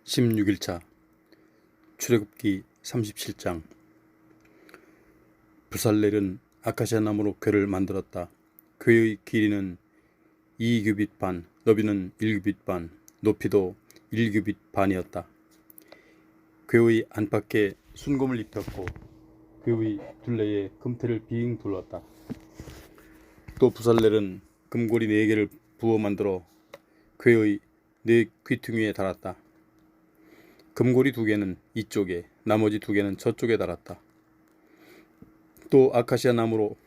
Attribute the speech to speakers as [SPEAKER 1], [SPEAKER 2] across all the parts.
[SPEAKER 1] 16일차 출애굽기 37장. 부살렐은 아카시아 나무로 궤를 만들었다. 궤의 길이는 2규빗 반, 너비는 1규빗 반, 높이도 1규빗 반이었다. 궤의 안팎에 순금을 입혔고 궤의 둘레에 금테를 빙 둘렀다. 또 부살렐은 금고리 4개를 부어 만들어 궤의 4 귀퉁이에 달았다. 금고리 2개는 이쪽에, 나머지 2개는 저쪽에 달았다. 또 아카시아 나무로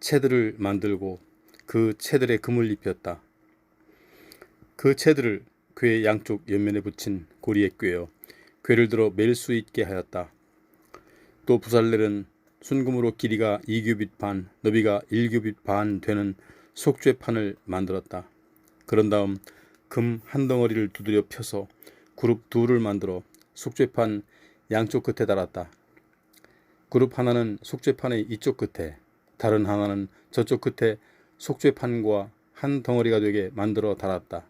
[SPEAKER 1] 채들을 만들고 그 채들에 금을 입혔다. 그 채들을 궤 양쪽 옆면에 붙인 고리에 꿰어 궤를 들어 맬 수 있게 하였다. 또 부살렐은 순금으로 길이가 2규빗 반, 너비가 1규빗 반 되는 속죄판을 만들었다. 그런 다음 금 한 덩어리를 두드려 펴서 그룹 둘을 만들어 속죄판 양쪽 끝에 달았다. 그룹 하나는 속죄판의 이쪽 끝에, 다른 하나는 저쪽 끝에 속죄판과 한 덩어리가 되게 만들어 달았다.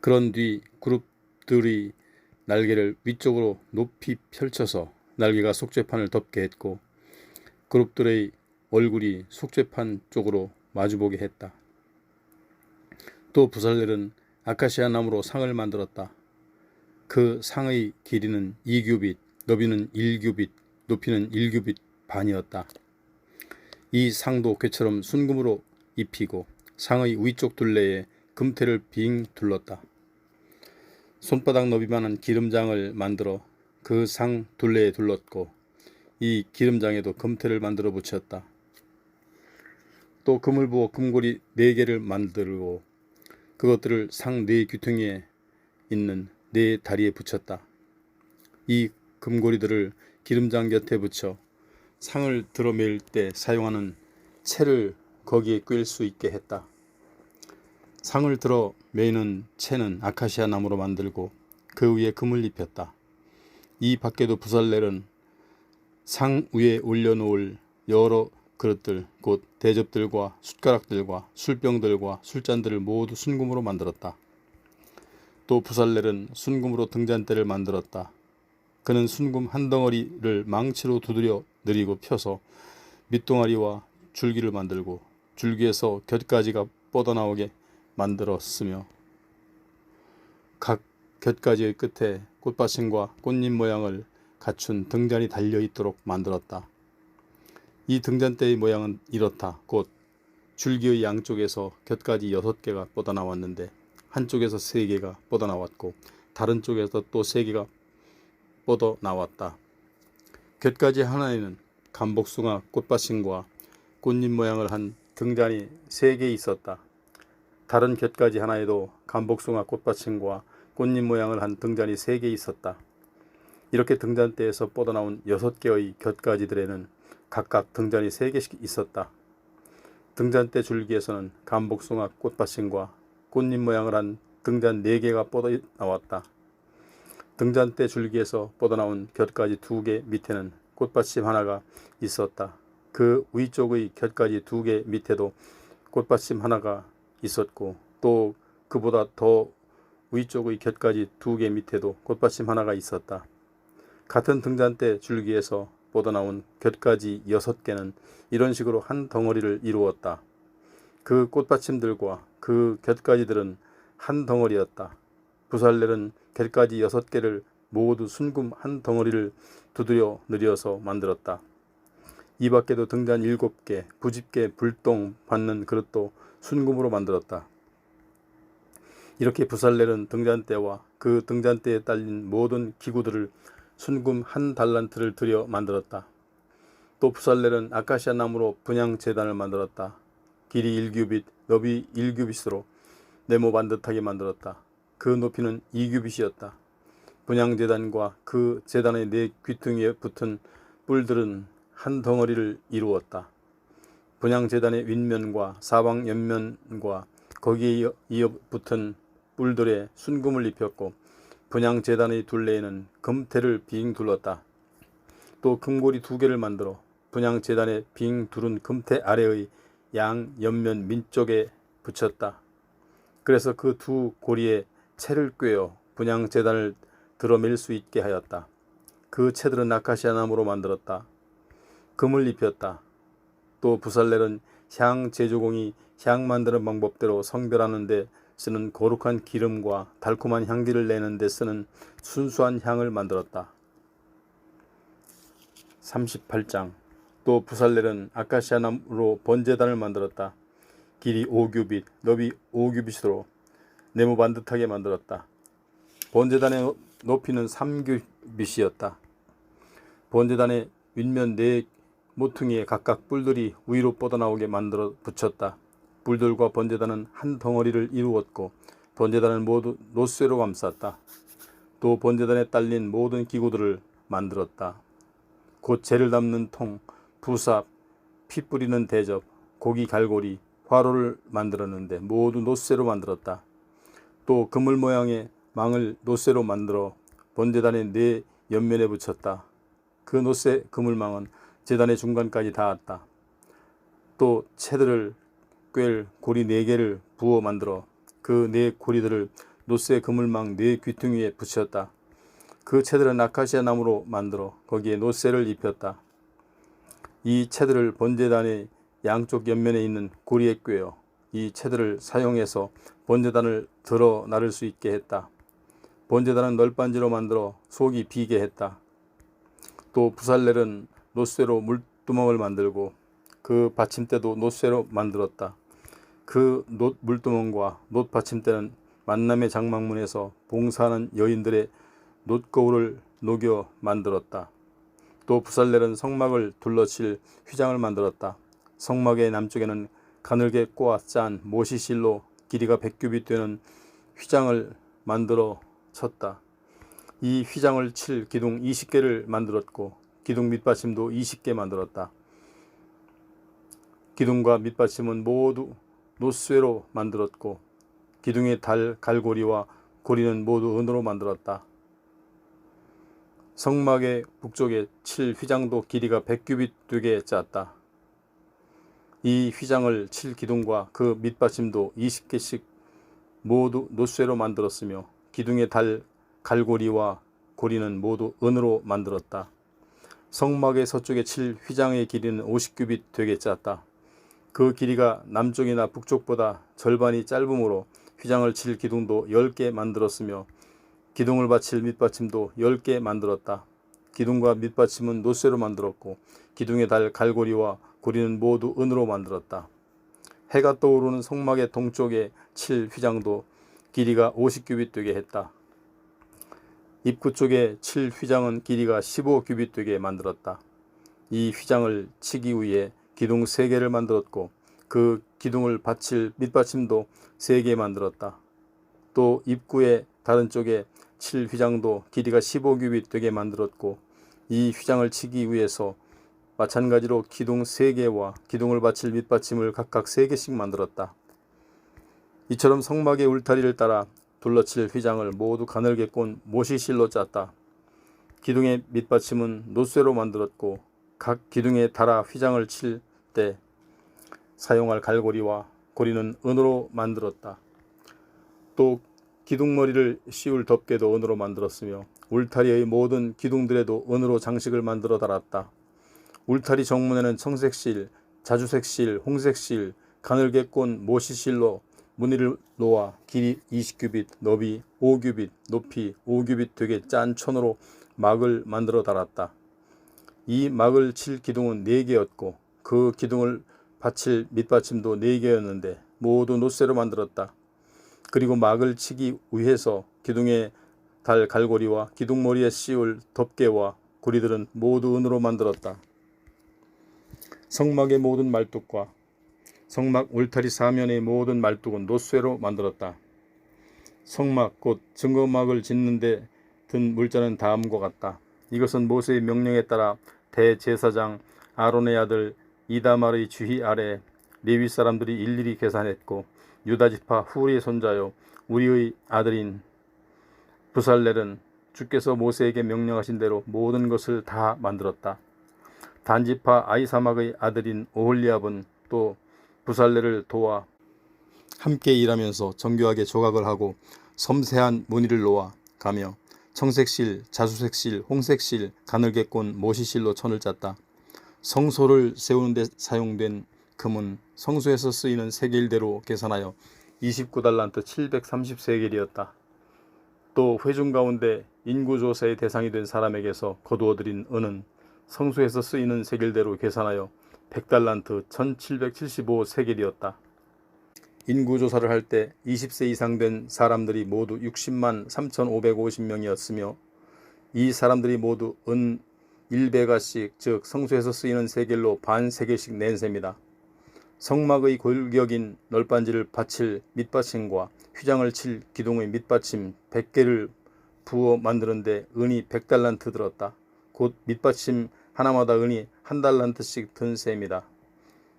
[SPEAKER 1] 그런 뒤 그룹들이 날개를 위쪽으로 높이 펼쳐서 날개가 속죄판을 덮게 했고 그룹들의 얼굴이 속죄판 쪽으로 마주보게 했다. 또 부살렐은 아카시아 나무로 상을 만들었다. 그 상의 길이는 2규빗, 너비는 1규빗, 높이는 1규빗 반이었다. 이 상도 궤처럼 순금으로 입히고 상의 위쪽 둘레에 금테를 빙 둘렀다. 손바닥 너비만한 기름장을 만들어 그 상 둘레에 둘렀고 이 기름장에도 금테를 만들어 붙였다. 또 금을 부어 금고리 4개를 만들고 그것들을 상 4 귀퉁이에 있는 4 다리에 붙였다. 이 금고리들을 기름장 곁에 붙여 상을 들어 맬 때 사용하는 채를 거기에 꿰일 수 있게 했다. 상을 들어 매는 채는 아카시아 나무로 만들고 그 위에 금을 입혔다. 이 밖에도 부살렐은 상 위에 올려놓을 여러 그릇들, 곧 대접들과 숟가락들과 술병들과 술잔들을 모두 순금으로 만들었다. 또 부살렐은 순금으로 등잔대를 만들었다. 그는 순금 한 덩어리를 망치로 두드려 내리고 펴서 밑동아리와 줄기를 만들고 줄기에서 곁가지가 뻗어나오게 만들었으며 각 곁가지의 끝에 꽃받침과 꽃잎 모양을 갖춘 등잔이 달려있도록 만들었다. 이 등잔대의 모양은 이렇다. 곧 줄기의 양쪽에서 곁가지 6개가 뻗어나왔는데 한쪽에서 3개가 뻗어나왔고 다른 쪽에서 또 3개가 뻗어나왔다. 곁가지 하나에는 감복숭아 꽃받침과 꽃잎 모양을 한 등잔이 3개 있었다. 다른 곁가지 하나에도 감복숭아 꽃받침과 꽃잎 모양을 한 등잔이 3개 있었다. 이렇게 등잔대에서 뻗어나온 6개의 곁가지들에는 각각 등잔이 3개씩 있었다. 등잔대 줄기에서는 감복숭아 꽃받침과 꽃잎 모양을 한 등잔 4개가 뻗어나왔다. 등잔대 줄기에서 뻗어나온 곁가지 2개 밑에는 꽃받침 하나가 있었다. 그 위쪽의 곁가지 2개 밑에도 꽃받침 하나가 있었고 또 그보다 더 위쪽의 곁가지 2개 밑에도 꽃받침 하나가 있었다. 같은 등잔대 줄기에서 뻗어나온 곁가지 6개는 이런 식으로 한 덩어리를 이루었다. 그 꽃받침들과 그 곁가지들은 한 덩어리였다. 부살렐은 곁가지 6개를 모두 순금 한 덩어리를 두드려 내려서 만들었다. 이 밖에도 등잔 7개, 부집게 불똥 받는 그릇도 순금으로 만들었다. 이렇게 부살렐은 등잔대와 그 등잔대에 딸린 모든 기구들을 순금 한 달란트를 들여 만들었다. 또 부살렐은 아카시아 나무로 분향 제단을 만들었다. 길이 1규빗, 너비 1규빗으로 네모 반듯하게 만들었다. 그 높이는 2규빗이었다. 분향 제단과 그 제단의 4 귀퉁이에 붙은 뿔들은 한 덩어리를 이루었다. 분향 제단의 윗면과 사방 옆면과 거기에 이어 붙은 뿔들에 순금을 입혔고 분향 제단의 둘레에는 금테를 빙 둘렀다. 또 금고리 2개를 만들어 분향 제단에 빙 두른 금테 아래의 양 옆면 민쪽에 붙였다. 그래서 그 2 고리에 채를 꿰어 분향 제단을 들어맬 수 있게 하였다. 그 채들은 아카시아 나무로 만들었다. 금을 입혔다. 또 부살렐은 향 제조공이 향 만드는 방법대로 성별하는 데 쓰는 거룩한 기름과 달콤한 향기를 내는 데 쓰는 순수한 향을 만들었다. 38장. 또 부살렐은 아카시아 나무로 번제단을 만들었다. 길이 5규빗, 넓이 5규빗으로 네모 반듯하게 만들었다. 번제단의 높이는 3규빗이었다. 번제단의 윗면 4모퉁이에 각각 뿔들이 위로 뻗어나오게 만들어 붙였다. 뿔들과 번제단은 한 덩어리를 이루었고 번제단을 모두 노쇠로 감쌌다. 또 번제단에 딸린 모든 기구들을 만들었다. 곧 재를 담는 통, 부삽, 피 뿌리는 대접, 고기 갈고리, 화로를 만들었는데 모두 노쇠로 만들었다. 또 그물 모양의 망을 노쇠로 만들어 번제단의 4 옆면에 붙였다. 그 노쇠 그물망은 제단의 중간까지 닿았다. 또 채들을 꿰 고리 4개를 부어 만들어 그 4 고리들을 노쇠 그물망 4 귀퉁이에 붙였다. 그 채들은 아카시아 나무로 만들어 거기에 노쇠를 입혔다. 이 채들을 번제단의 양쪽 옆면에 있는 고리에 꿰어 이 채들을 사용해서 번제단을 들어 나를 수 있게 했다. 번제단은 널빤지로 만들어 속이 비게 했다. 또 부살렐은 노쇠로 물두멍을 만들고 그 받침대도 노쇠로 만들었다. 그 놋 물두멍과 놋 받침대는 만남의 장막문에서 봉사하는 여인들의 놋거울을 녹여 만들었다. 또 부살렐은 성막을 둘러칠 휘장을 만들었다. 성막의 남쪽에는 가늘게 꼬아 짠 모시실로 길이가 100규빗 되는 휘장을 만들어 쳤다. 이 휘장을 칠 기둥 20개를 만들었고 기둥 밑받침도 20개 만들었다. 기둥과 밑받침은 모두 노쇠로 만들었고 기둥의 달 갈고리와 고리는 모두 은으로 만들었다. 성막의 북쪽에 칠 휘장도 길이가 100규빗 되게 짰다. 이 휘장을 칠 기둥과 그 밑받침도 20개씩 모두 노쇠로 만들었으며 기둥의 달 갈고리와 고리는 모두 은으로 만들었다. 성막의 서쪽에 칠 휘장의 길이는 50규빗 되게 짰다. 그 길이가 남쪽이나 북쪽보다 절반이 짧으므로 휘장을 칠 기둥도 10개 만들었으며 기둥을 받칠 밑받침도 10개 만들었다. 기둥과 밑받침은 노쇠로 만들었고 기둥의 달 갈고리와 고리는 모두 은으로 만들었다. 해가 떠오르는 성막의 동쪽에 칠 휘장도 길이가 50규빗 되게 했다. 입구 쪽에 칠 휘장은 길이가 15규빗 되게 만들었다. 이 휘장을 치기 위해 기둥 3개를 만들었고 그 기둥을 받칠 밑받침도 3개 만들었다. 또 입구의 다른 쪽에 칠 휘장도 길이가 15규빗 되게 만들었고 이 휘장을 치기 위해서 마찬가지로 기둥 3개와 기둥을 받칠 밑받침을 각각 3개씩 만들었다. 이처럼 성막의 울타리를 따라 둘러칠 휘장을 모두 가늘게 꼰 모시실로 짰다. 기둥의 밑받침은 노쇠로 만들었고 각 기둥에 달아 휘장을 칠 때 사용할 갈고리와 고리는 은으로 만들었다. 또 기둥머리를 씌울 덮개도 은으로 만들었으며 울타리의 모든 기둥들에도 은으로 장식을 만들어 달았다. 울타리 정문에는 청색실, 자주색실, 홍색실, 가늘게 꼰 모시실로 무늬를 놓아 길이 20규빗, 너비 5규빗, 높이 5규빗 되게 짠 천으로 막을 만들어 달았다. 이 막을 칠 기둥은 4개였고 그 기둥을 받칠 밑받침도 4개였는데 모두 노쇠로 만들었다. 그리고 막을 치기 위해서 기둥의 달 갈고리와 기둥머리에 씌울 덮개와 고리들은 모두 은으로 만들었다. 성막의 모든 말뚝과 성막 울타리 사면의 모든 말뚝은 노쇠로 만들었다. 성막 곧 증거막을 짓는 데 든 물자는 다음과 같다. 이것은 모세의 명령에 따라 대제사장 아론의 아들 이다말의 주의 아래 레위 사람들이 일일이 계산했고 유다지파 후리의 손자요 우리의 아들인 부살렐은 주께서 모세에게 명령하신 대로 모든 것을 다 만들었다. 단지파 아이사막의 아들인 오홀리압은 또 부살렐을 도와 함께 일하면서 정교하게 조각을 하고 섬세한 무늬를 놓아 가며 청색실, 자주색실, 홍색실, 가늘게꼰 모시실로 천을 짰다. 성소를 세우는 데 사용된 금은 성소에서 쓰이는 세겔대로 계산하여 29달란트 730세겔이었다. 또 회중 가운데 인구조사의 대상이 된 사람에게서 거두어들인 은은 성소에서 쓰이는 세겔대로 계산하여 100달란트 1775세겔이었다. 인구조사를 할 때 20세 이상 된 사람들이 모두 60만 3,550명이었으며 이 사람들이 모두 은 1베가씩 즉 성소에서 쓰이는 세겔로 반 세겔씩 낸 셈이다. 성막의 골격인 널빤지를 받칠 밑받침과 휘장을 칠 기둥의 밑받침 100개를 부어 만드는데 은이 100달란트 들었다. 곧 밑받침 하나마다 은이 1달란트씩 든 셈이다.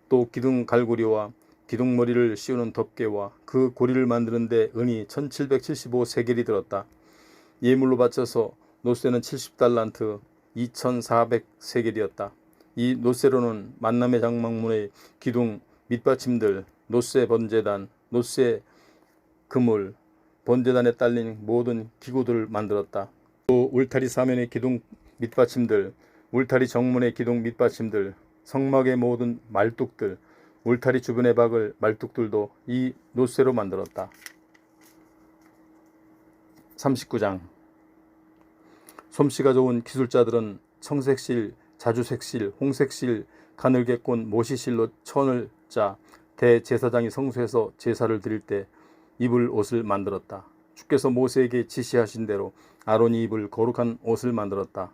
[SPEAKER 1] 또 기둥 갈고리와 기둥머리를 씌우는 덮개와 그 고리를 만드는데 은이 1775세겔이 들었다. 예물로 바쳐서 노쇠는 70달란트 2400세겔이었다. 이 노쇠로는 만남의 장막문의 기둥 밑받침들, 노쇠 번제단, 노쇠 그물, 번제단에 딸린 모든 기구들을 만들었다. 또 울타리 사면의 기둥 밑받침들, 울타리 정문의 기둥 밑받침들, 성막의 모든 말뚝들, 울타리 주변에 박을 말뚝들도 이 노쇠로 만들었다. 39장 솜씨가 좋은 기술자들은 청색실, 자주색실, 홍색실, 가늘게꼰 모시실로 천을 짜 대제사장이 성소에서 제사를 드릴 때 입을 옷을 만들었다. 주께서 모세에게 지시하신 대로 아론이 입을 거룩한 옷을 만들었다.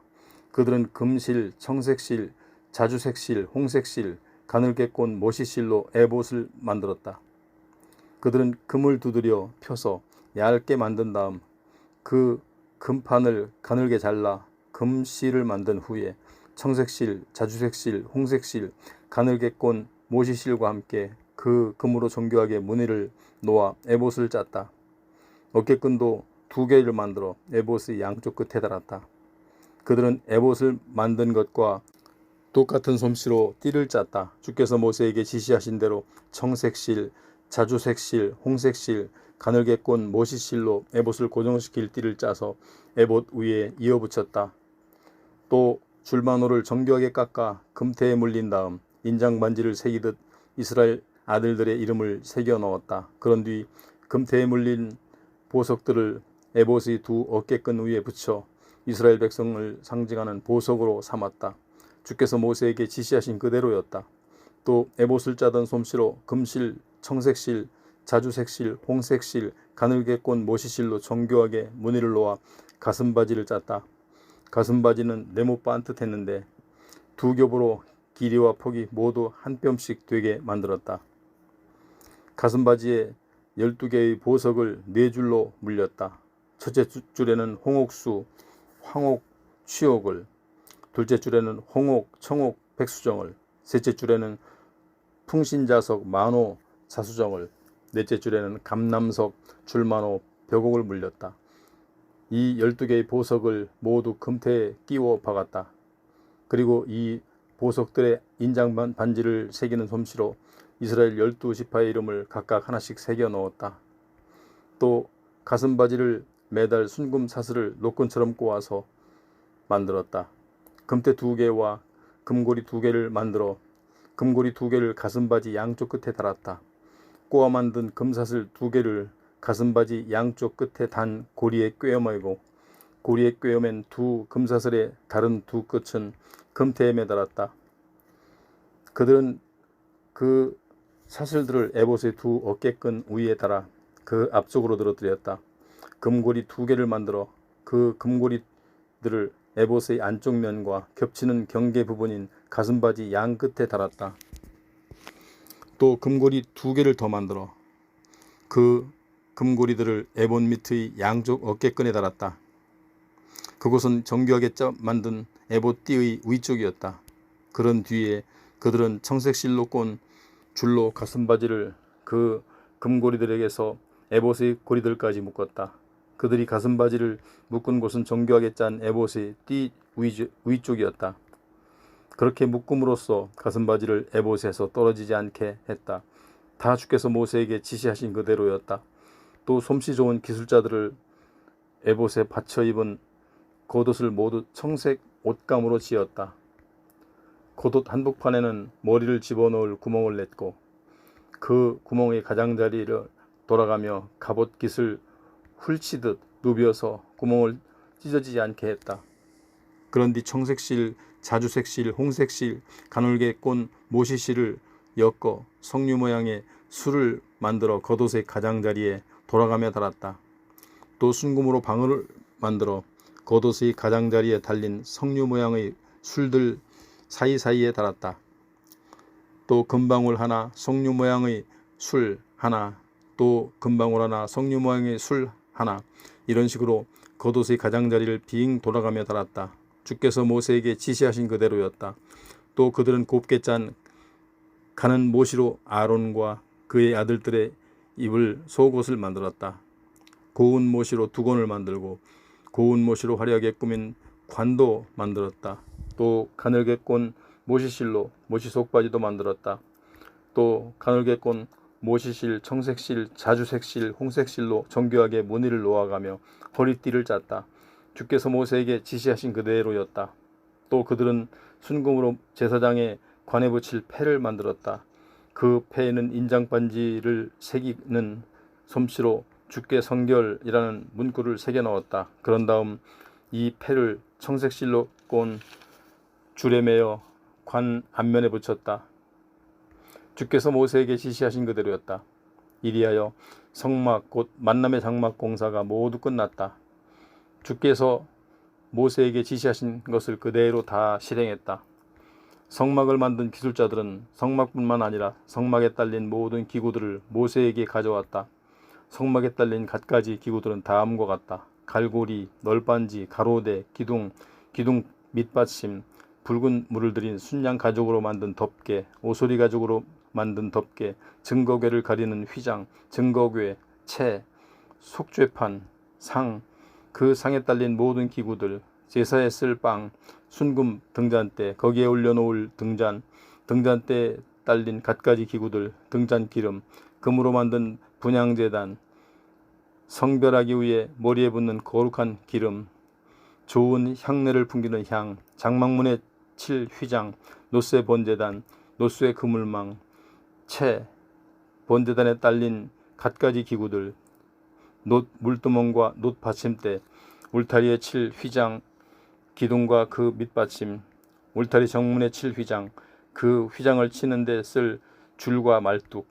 [SPEAKER 1] 그들은 금실, 청색실, 자주색실, 홍색실, 가늘게꼰 모시실로 에봇을 만들었다. 그들은 금을 두드려 펴서 얇게 만든 다음 그 금판을 가늘게 잘라 금실을 만든 후에 청색실, 자주색실, 홍색실, 가늘게꼰 모시실과 함께 그 금으로 정교하게 무늬를 놓아 에봇을 짰다. 어깨끈도 2개를 만들어 에봇의 양쪽 끝에 달았다. 그들은 에봇을 만든 것과 똑같은 솜씨로 띠를 짰다. 주께서 모세에게 지시하신 대로 청색실, 자주색실, 홍색실, 가늘게꼰 모시실로 에봇을 고정시킬 띠를 짜서 에봇 위에 이어붙였다. 또 줄마노를 정교하게 깎아 금태에 물린 다음 인장반지를 새기듯 이스라엘 아들들의 이름을 새겨 넣었다. 그런 뒤 금태에 물린 보석들을 에봇의 2 어깨끈 위에 붙여 이스라엘 백성을 상징하는 보석으로 삼았다. 주께서 모세에게 지시하신 그대로였다. 또 에봇을 짜던 솜씨로 금실, 청색실, 자주색실, 홍색실, 가늘게꼰 모시실로 정교하게 무늬를 놓아 가슴바지를 짰다. 가슴바지는 네모 반듯했는데 2겹으로 길이와 폭이 모두 한 뼘씩 되게 만들었다. 가슴바지에 12개의 보석을 4줄로 물렸다. 첫째 줄에는 홍옥수, 황옥, 취옥을, 둘째 줄에는 홍옥, 청옥, 백수정을, 셋째 줄에는 풍신자석, 만호, 자수정을, 넷째 줄에는 감남석, 줄만호, 벽옥을 물렸다. 이 12개의 보석을 모두 금태에 끼워 박았다. 그리고 이 보석들의 인장 반지를 새기는 솜씨로 이스라엘 12지파의 이름을 각각 하나씩 새겨 넣었다. 또 가슴바지를 매달 순금 사슬을 노끈처럼 꼬아서 만들었다. 금태 2개와 금고리 2개를 만들어 금고리 2개를 가슴바지 양쪽 끝에 달았다. 꼬아 만든 금사슬 2개를 가슴바지 양쪽 끝에 단 고리에 꿰어매고 고리에 꿰어맨 2 금사슬의 다른 2 끝은 금태에 매달았다. 그들은 그 사슬들을 에봇의 2 어깨끈 위에 달아 그 앞쪽으로 늘어뜨렸다. 금고리 2개를 만들어 그 금고리들을 에봇의 안쪽 면과 겹치는 경계 부분인 가슴바지 양 끝에 달았다. 또 금고리 2개를 더 만들어 그 금고리들을 에봇 밑의 양쪽 어깨끈에 달았다. 그곳은 정교하게 만든 에봇 띠의 위쪽이었다. 그런 뒤에 그들은 청색실로 꼰 줄로 가슴바지를 그 금고리들에게서 에봇의 고리들까지 묶었다. 그들이 가슴바지를 묶은 곳은 정교하게 짠 에봇의 띠 위쪽이었다. 그렇게 묶음으로써 가슴바지를 에봇에서 떨어지지 않게 했다. 다 주께서 모세에게 지시하신 그대로였다. 또 솜씨 좋은 기술자들을 에봇에 받쳐 입은 겉옷을 모두 청색 옷감으로 지었다. 겉옷 한복판에는 머리를 집어넣을 구멍을 냈고 그 구멍의 가장자리를 돌아가며 갑옷깃을 훌치듯 누벼서 구멍을 찢어지지 않게 했다. 그런 뒤 청색실, 자주색실, 홍색실, 가늘게 꼰 모시실을 엮어 석류 모양의 술을 만들어 겉옷의 가장자리에 돌아가며 달았다. 또 순금으로 방울을 만들어 겉옷의 가장자리에 달린 석류 모양의 술들 사이사이에 달았다. 또 금방울 하나, 석류 모양의 술 하나, 또 금방울 하나, 석류 모양의 술 하나, 이런 식으로 겉옷의 가장자리를 빙 돌아가며 달았다. 주께서 모세에게 지시하신 그대로였다. 또 그들은 곱게 짠 가는 모시로 아론과 그의 아들들의 입을 속옷을 만들었다. 고운 모시로 두건을 만들고 고운 모시로 화려하게 꾸민 관도 만들었다. 또 가늘게 꼰 모시실로 모시 속바지도 만들었다. 또 가늘게 꼰 모시실, 청색실, 자주색실, 홍색실로 정교하게 무늬를 놓아가며 허리띠를 짰다. 주께서 모세에게 지시하신 그대로였다. 또 그들은 순금으로 제사장의 관에 붙일 패를 만들었다. 그 패에는 인장반지를 새기는 솜씨로 주께 성결이라는 문구를 새겨 넣었다. 그런 다음 이 패를 청색실로 꼰 줄에 매어 관 앞면에 붙였다. 주께서 모세에게 지시하신 그대로였다. 이리하여 성막 곧 만남의 장막 공사가 모두 끝났다. 주께서 모세에게 지시하신 것을 그대로 다 실행했다. 성막을 만든 기술자들은 성막뿐만 아니라 성막에 딸린 모든 기구들을 모세에게 가져왔다. 성막에 딸린 갖가지 기구들은 다음과 같다. 갈고리, 널빤지, 가로대, 기둥 밑받침, 붉은 물을 들인 순양 가죽으로 만든 덮개, 오소리 가죽으로 만든 덮개, 증거궤를 가리는 휘장, 증거궤, 채, 속죄판, 상, 그 상에 딸린 모든 기구들, 제사에 쓸 빵, 순금 등잔대, 거기에 올려놓을 등잔, 등잔대에 딸린 갖가지 기구들, 등잔 기름, 금으로 만든 분향제단, 성별하기 위해 머리에 붓는 거룩한 기름, 좋은 향내를 풍기는 향, 장막문에 칠 휘장, 노쇠 번제단, 노쇠 그물망, 채, 번제단에 딸린 갖가지 기구들, 놋 물두멍과 놋 받침대, 울타리에 칠 휘장, 기둥과 그 밑받침, 울타리 정문에 칠 휘장, 그 휘장을 치는데 쓸 줄과 말뚝,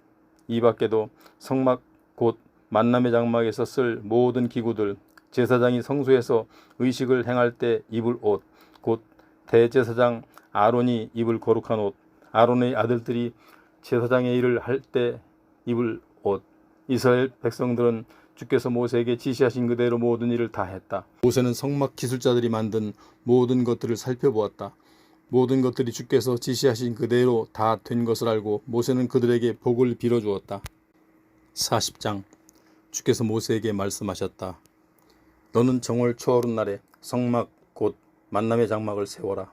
[SPEAKER 1] 이 밖에도 성막 곧 만남의 장막에서 쓸 모든 기구들, 제사장이 성소에서 의식을 행할 때 입을 옷, 곧 대제사장 아론이 입을 거룩한 옷, 아론의 아들들이 제사장의 일을 할 때 입을 옷. 이스라엘 백성들은 주께서 모세에게 지시하신 그대로 모든 일을 다 했다. 모세는 성막 기술자들이 만든 모든 것들을 살펴보았다. 모든 것들이 주께서 지시하신 그대로 다 된 것을 알고 모세는 그들에게 복을 빌어주었다. 40장. 주께서 모세에게 말씀하셨다. 너는 정월 초하룻 날에 성막 곧 만남의 장막을 세워라.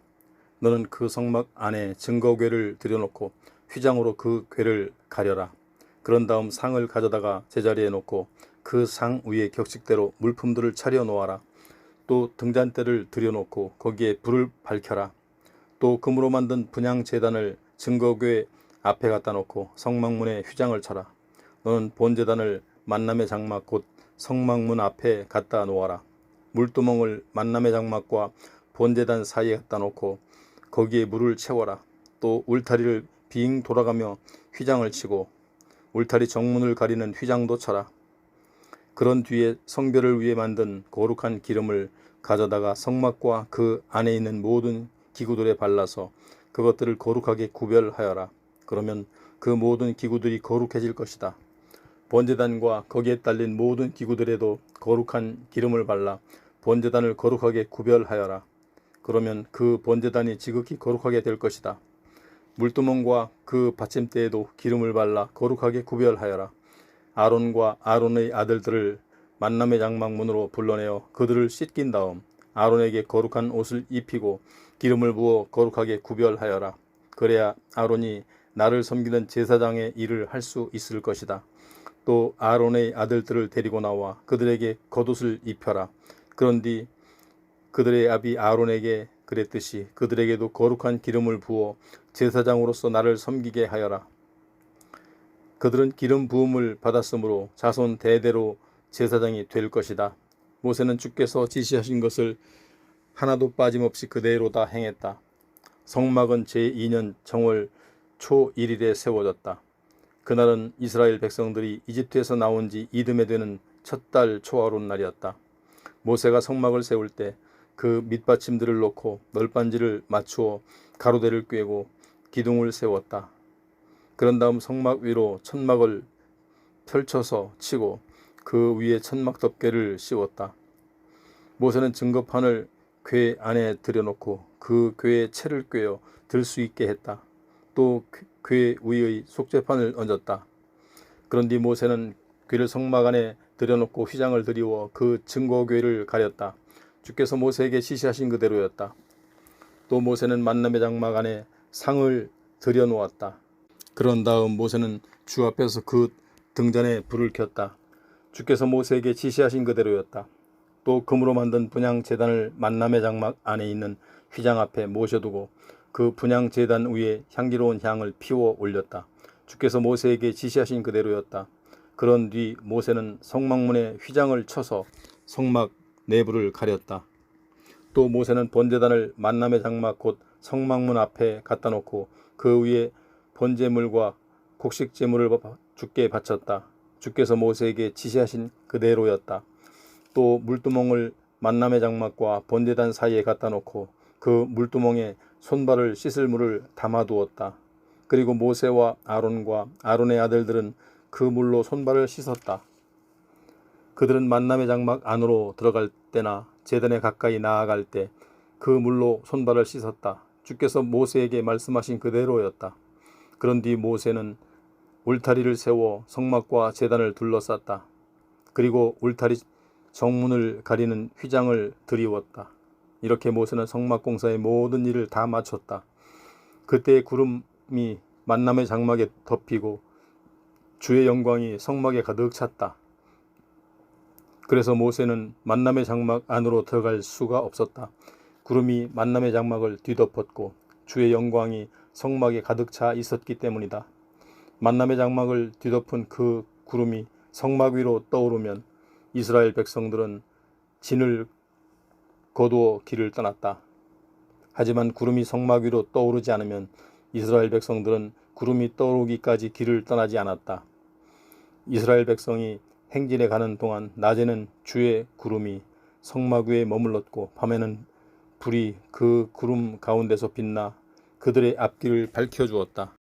[SPEAKER 1] 너는 그 성막 안에 증거궤를 들여놓고 휘장으로 그 궤를 가려라. 그런 다음 상을 가져다가 제자리에 놓고 그 상 위에 격식대로 물품들을 차려 놓아라. 또 등잔대를 들여놓고 거기에 불을 밝혀라. 또 금으로 만든 분향 제단을 증거궤 앞에 갖다 놓고 성막문에 휘장을 쳐라. 너는 본제단을 만남의 장막 곧 성막문 앞에 갖다 놓아라. 물두멍을 만남의 장막과 본제단 사이에 갖다 놓고 거기에 물을 채워라. 또 울타리를 빙 돌아가며 휘장을 치고 울타리 정문을 가리는 휘장도 쳐라. 그런 뒤에 성별을 위해 만든 거룩한 기름을 가져다가 성막과 그 안에 있는 모든 기구들에 발라서 그것들을 거룩하게 구별하여라. 그러면 그 모든 기구들이 거룩해질 것이다. 번제단과 거기에 딸린 모든 기구들에도 거룩한 기름을 발라 번제단을 거룩하게 구별하여라. 그러면 그 번제단이 지극히 거룩하게 될 것이다. 물두멍과 그 받침대에도 기름을 발라 거룩하게 구별하여라. 아론과 아론의 아들들을 만남의 장막문으로 불러내어 그들을 씻긴 다음 아론에게 거룩한 옷을 입히고 기름을 부어 거룩하게 구별하여라. 그래야 아론이 나를 섬기는 제사장의 일을 할 수 있을 것이다. 또 아론의 아들들을 데리고 나와 그들에게 겉옷을 입혀라. 그런 뒤 그들의 아비 아론에게 그랬듯이 그들에게도 거룩한 기름을 부어 제사장으로서 나를 섬기게 하여라. 그들은 기름 부음을 받았으므로 자손 대대로 제사장이 될 것이다. 모세는 주께서 지시하신 것을 하나도 빠짐없이 그대로 다 행했다. 성막은 제2년 정월 초 1일에 세워졌다. 그날은 이스라엘 백성들이 이집트에서 나온 지 이듬해 되는 첫 달 초하룻 날이었다. 모세가 성막을 세울 때 그 밑받침들을 놓고 널빤지를 맞추어 가로대를 꿰고 기둥을 세웠다. 그런 다음 성막 위로 천막을 펼쳐서 치고 그 위에 천막 덮개를 씌웠다. 모세는 증거판을 궤 안에 들여놓고 그 궤에 채를 꿰어 들 수 있게 했다. 또 궤 위의 속죄판을 얹었다. 그런 뒤 모세는 궤를 성막 안에 들여놓고 휘장을 드리워 그 증거궤를 가렸다. 주께서 모세에게 지시하신 그대로였다. 또 모세는 만남의 장막 안에 상을 들여놓았다. 그런 다음 모세는 주 앞에서 그 등잔에 불을 켰다. 주께서 모세에게 지시하신 그대로였다. 또 금으로 만든 분향 제단을 만남의 장막 안에 있는 휘장 앞에 모셔두고 그 분향 제단 위에 향기로운 향을 피워 올렸다. 주께서 모세에게 지시하신 그대로였다. 그런 뒤 모세는 성막문에 휘장을 쳐서 성막 내부를 가렸다. 또 모세는 번제단을 만남의 장막 곧 성막문 앞에 갖다 놓고 그 위에 번제물과 곡식제물을 주께 바쳤다. 주께서 모세에게 지시하신 그대로였다. 또 물두멍을 만남의 장막과 번제단 사이에 갖다 놓고 그 물두멍에 손발을 씻을 물을 담아두었다. 그리고 모세와 아론과 아론의 아들들은 그 물로 손발을 씻었다. 그들은 만남의 장막 안으로 들어갈 때나 제단에 가까이 나아갈 때 그 물로 손발을 씻었다. 주께서 모세에게 말씀하신 그대로였다. 그런 뒤 모세는 울타리를 세워 성막과 제단을 둘러쌌다. 그리고 울타리 정문을 가리는 휘장을 드리웠다. 이렇게 모세는 성막 공사의 모든 일을 다 마쳤다. 그때 구름이 만남의 장막에 덮이고 주의 영광이 성막에 가득 찼다. 그래서 모세는 만남의 장막 안으로 들어갈 수가 없었다. 구름이 만남의 장막을 뒤덮었고 주의 영광이 성막에 가득 차 있었기 때문이다. 만남의 장막을 뒤덮은 그 구름이 성막 위로 떠오르면 이스라엘 백성들은 진을 거두어 길을 떠났다. 하지만 구름이 성막 위로 떠오르지 않으면 이스라엘 백성들은 구름이 떠오르기까지 길을 떠나지 않았다. 이스라엘 백성이 행진에 가는 동안 낮에는 주의 구름이 성막 위에 머물렀고 밤에는 불이 그 구름 가운데서 빛나 그들의 앞길을 밝혀주었다.